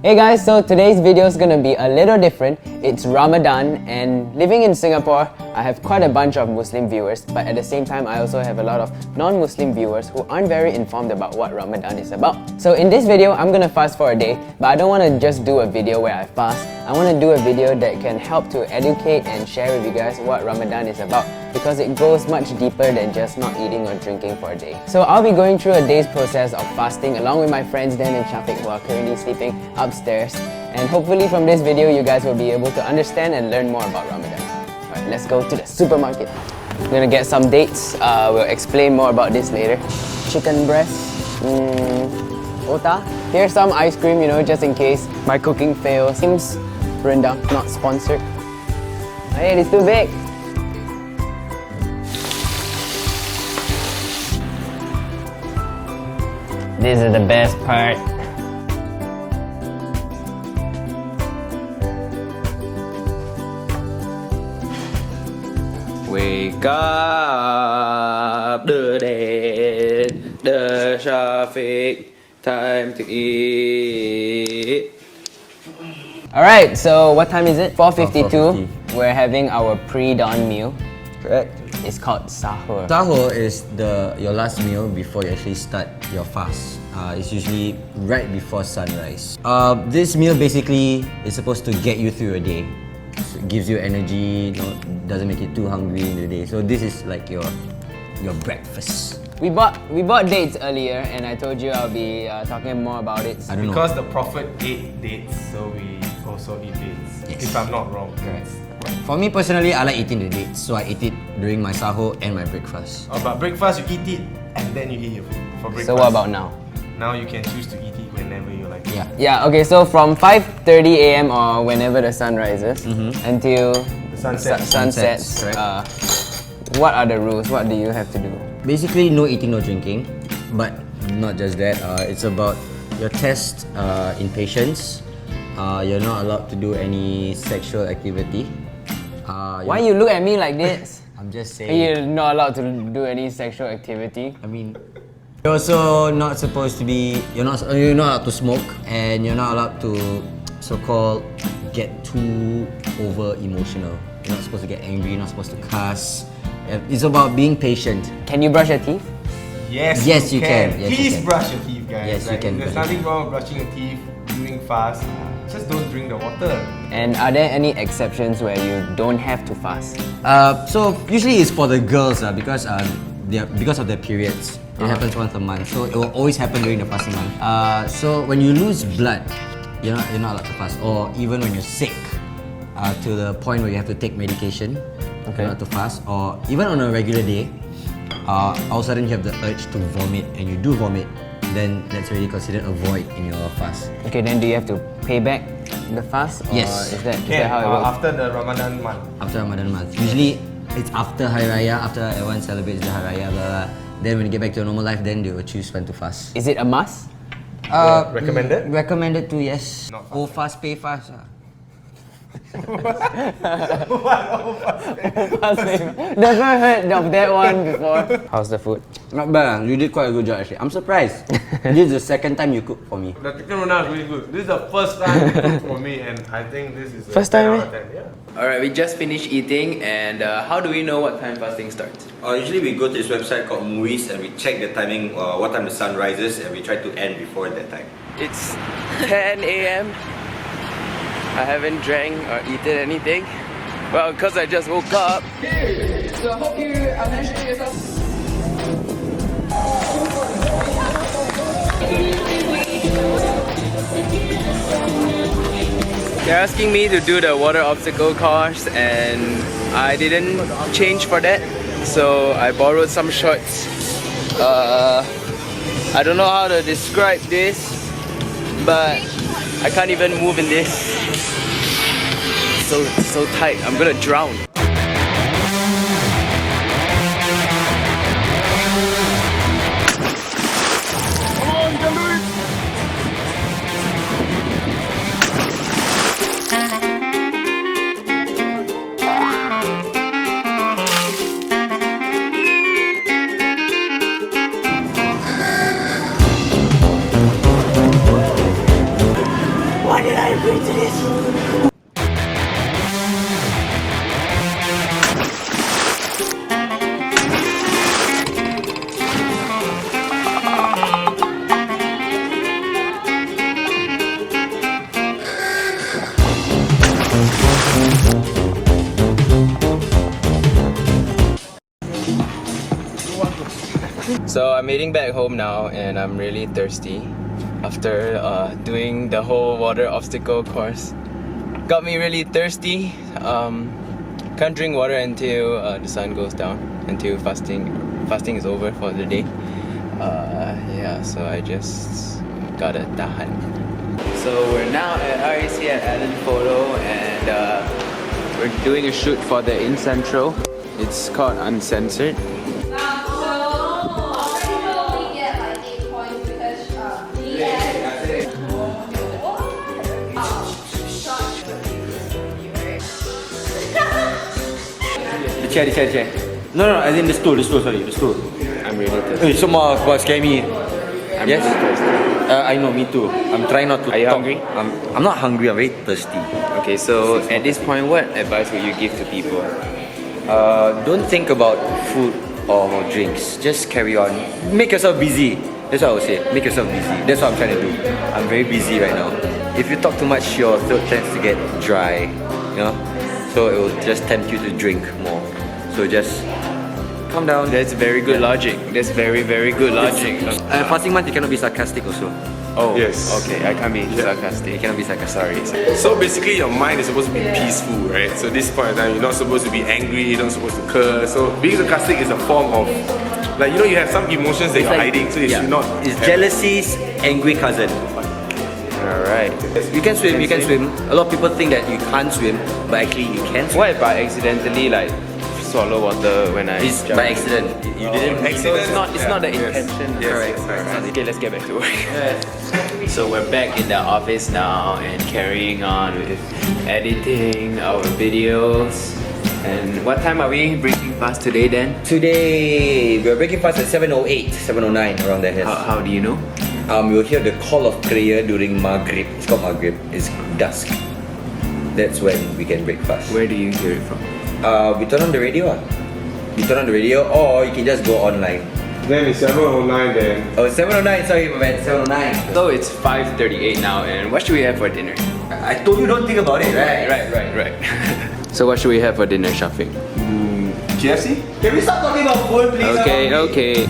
Hey guys, so today's video is gonna be a little different. It's Ramadan, and living in Singapore, I have quite a bunch of Muslim viewers, but at the same time, I also have a lot of non-Muslim viewers who aren't very informed about what Ramadan is about. So in this video, I'm gonna fast for a day, but I don't wanna just do a video where I fast. I wanna do a video that can help to educate and share with you guys what Ramadan is about, because it goes much deeper than just not eating or drinking for a day. So I'll be going through a day's process of fasting along with my friends Dan and Shafiq, who are currently sleeping upstairs. And hopefully from this video, you guys will be able to understand and learn more about Ramadan. Alright, let's go to the supermarket. I'm gonna get some dates. We'll explain more about this later. Chicken breast, otah. Here's some ice cream, you know, just in case my cooking fails. Seems rendang, not sponsored. Hey, it's too big. This is the best part. Wake up, the dead, the Shafiq, time to eat. Alright, so what time is it? 4:52. We're having our pre-dawn meal. Correct. It's called sahur. Sahur is your last meal before you actually start your fast. It's usually right before sunrise. This meal basically is supposed to get you through a day. So it gives you energy, doesn't make you too hungry in the day. So this is like your breakfast. We bought dates earlier, and I told you I'll be talking more about it. I don't know. Because the Prophet ate dates, so we also eat dates. Yes. If I'm not wrong. Correct. For me personally, I like eating the dates, so I eat it during my sahur and my breakfast. Oh, but breakfast you eat it and then you eat your food for breakfast. So what about now? Now you can choose to eat it whenever you like. Yeah. Yeah, okay, so from 5:30 a.m. or whenever the sun rises until The sunset. sunsets, Correct. what are the rules? What do you have to do? Basically, no eating, no drinking. But not just that, it's about your test in patience. You're not allowed to do any sexual activity. Why you look at me like this? I'm just saying. You're not allowed to do any sexual activity. I mean, you're also not supposed to be. You're not allowed to smoke, and you're not allowed to so-called get too over emotional. You're not supposed to get angry. You're not supposed to cuss. It's about being patient. Can you brush your teeth? Yes, Yes, you can. can. Yes, you Please can. brush your teeth, guys. Yes, you can There's brush your nothing wrong with brushing your teeth during fast. Just don't drink the water. And are there any exceptions where you don't have to fast? So usually it's for the girls because of their periods. It happens once a month, so it will always happen during the fasting month. So when you lose blood, you're not allowed to fast, or even when you're sick, to the point where you have to take medication, you're not to fast, or even on a regular day, all of a sudden you have the urge to vomit, and you do vomit, then that's already considered a void in your fast. Okay, then do you have to pay back the fast? Or Yes. Is that Can, how it works? after the Ramadan month. After Ramadan month, usually it's after Hari Raya, after everyone celebrates the Hari Raya, blah, blah. Then when you get back to your normal life, then they will choose when to fast. Is it a must? Recommended? Recommended to, yes. Not fast. Oh, fast, pay fast. Never heard of that one before. How's the food? Not bad, you did quite a good job actually. I'm surprised. This is the second time you cook for me. The chicken rona is really good. This is the first time you cook for me, and I think this is a First 10 time, out of 10. Yeah. Alright, we just finished eating, and how do we know what time fasting starts? Usually we go to this website called Muis and we check the timing, what time the sun rises, and we try to end before that time. It's 10 a.m. I haven't drank or eaten anything. Well, because I just woke up. So I hope you managed to yourself. They're asking me to do the water obstacle course, and I didn't change for that, so I borrowed some shorts. I don't know how to describe this, but I can't even move in this. So tight, I'm gonna drown. What this. So I'm heading back home now and I'm really thirsty after doing the whole water obstacle course. Got me really thirsty. Can't drink water until the sun goes down, until fasting is over for the day. Yeah, so I just gotta tahan. So we're now at RAC at Allen Photo and we're doing a shoot for the Incentro. It's called Uncensored. The chair. No, as in the stool, sorry, the stool. I'm really thirsty. Hey, some more about scare me. I'm Yes? really thirsty. I know, me too. I'm trying not to Are you talk. hungry? I'm not hungry, I'm very thirsty. Okay, so at this point, what advice would you give to people? Don't think about food or drinks. Just carry on. Make yourself busy. That's what I would say. Make yourself busy. That's what I'm trying to do. I'm very busy right now. If you talk too much, your throat tends to get dry. You know? So it will just tempt you to drink more. So just calm down. That's very good logic. That's very, very good logic. Fasting month, you cannot be sarcastic also. Oh, Yes. okay, I can't be You sarcastic. cannot be sarcastic. Sorry. So basically, your mind is supposed to be peaceful, right? So this point in time, you're not supposed to be angry, you're not supposed to curse. So being sarcastic is a form of, like, you know, you have some emotions that you're hiding, so you should not. It's jealousy's angry cousin. Alright. You can swim, you can swim. A lot of people think that you can't swim, but actually you can swim. What if I accidentally like swallow water when I It's jump? by accident. You didn't. So it's not the Yes. intention. Yes. Correct. Okay, let's get back to work. So we're back in the office now and carrying on with editing our videos. And what time are we breaking fast today then? Today we're breaking fast at 7:08, 7:09 around there. Yes. How do you know? You'll hear the call of prayer during Maghrib. It's called Maghrib. It's dusk. That's when we can break fast. Where do you hear it from? We turn on the radio. You turn on the radio, or you can just go online. Then it's 7:09 then. Oh, 7:09. Sorry, my bad. 7:09. So it's 5:38 now, and what should we have for dinner? I told you don't think about it, right? Right. So what should we have for dinner, Shafiq? KFC? Can we stop talking about food, please? Okay.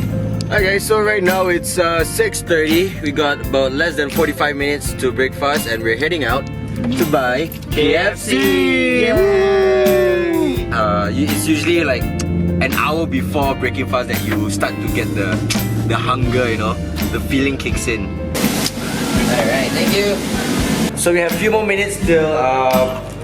Okay, so right now it's 6:30. We got about less than 45 minutes to break fast, and we're heading out to buy KFC. It's usually like an hour before breaking fast that you start to get the hunger, you know, the feeling kicks in. Alright, thank you. So we have a few more minutes till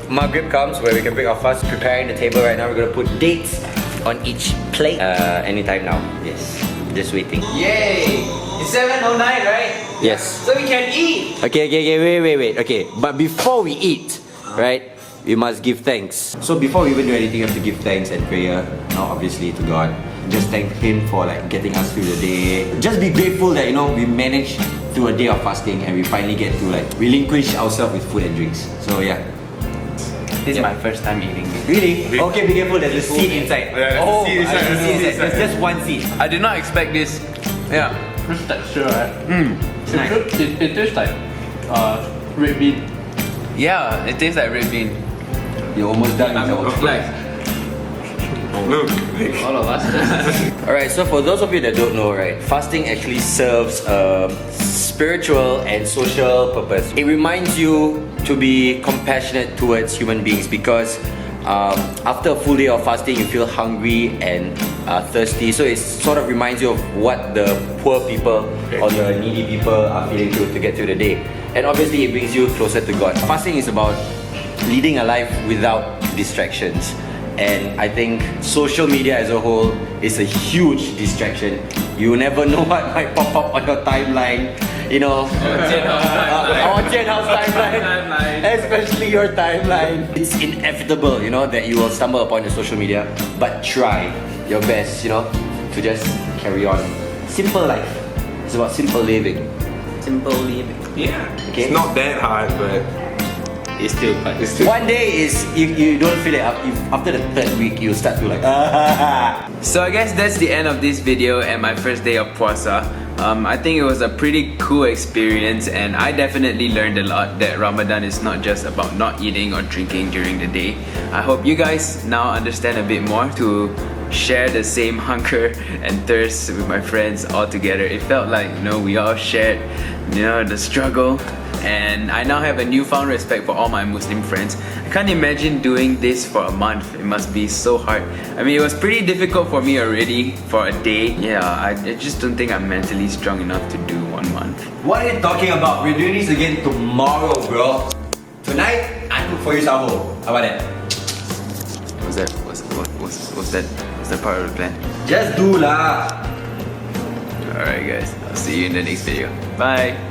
Maghrib comes, where we can break our fast. Preparing the table right now. We're gonna put dates on each plate. Anytime now. Yes. Just waiting. Yay! It's 7:09, right? Yes. So we can eat. Okay, wait. Okay, but before we eat, right, we must give thanks. So before we even do anything, we have to give thanks and prayer. Now, obviously, to God. Just thank Him for like getting us through the day. Just be grateful that, you know, we managed through a day of fasting and we finally get to like relinquish ourselves with food and drinks. So yeah. This is my first time eating this. Really? Okay, be careful. There's a seed inside. Yeah, there's a seed inside, there's a there's a seed seed inside. There's just one seed. I did not expect this. Yeah. This texture, right? Nice. It tastes like red bean. Yeah, it tastes like red bean. You're almost done. with Like Look. All of us. Alright, so for those of you that don't know, right, fasting actually serves a spiritual and social purpose. It reminds you to be compassionate towards human beings because after a full day of fasting, you feel hungry and thirsty. So it sort of reminds you of what the poor people or the needy people are feeling through to get through the day. And obviously, it brings you closer to God. Fasting is about leading a life without distractions. And I think social media as a whole is a huge distraction. You never know what might pop up on your timeline. You know, our Jian House timeline, especially your timeline. It's inevitable, you know, that you will stumble upon your social media. But try your best, you know, to just carry on. Simple life. It's about simple living. Simple living. Yeah. Okay. It's not that hard, but it's still quite. It's still- One day is if you don't feel it if after the third week you start to like So I guess that's the end of this video and my first day of puasa. I think it was a pretty cool experience and I definitely learned a lot that Ramadan is not just about not eating or drinking during the day. I hope you guys now understand a bit more to share the same hunger and thirst with my friends all together. It felt like, you know, we all shared, you know, the struggle. And I now have a newfound respect for all my Muslim friends. I can't imagine doing this for a month. It must be so hard. I mean, it was pretty difficult for me already for a day. Yeah, I just don't think I'm mentally strong enough to do 1 month. What are you talking about? We're doing this again tomorrow, bro. Tonight, I cook for you sahur. How about that? Was that part of the plan? Just do lah. Alright guys, I'll see you in the next video. Bye!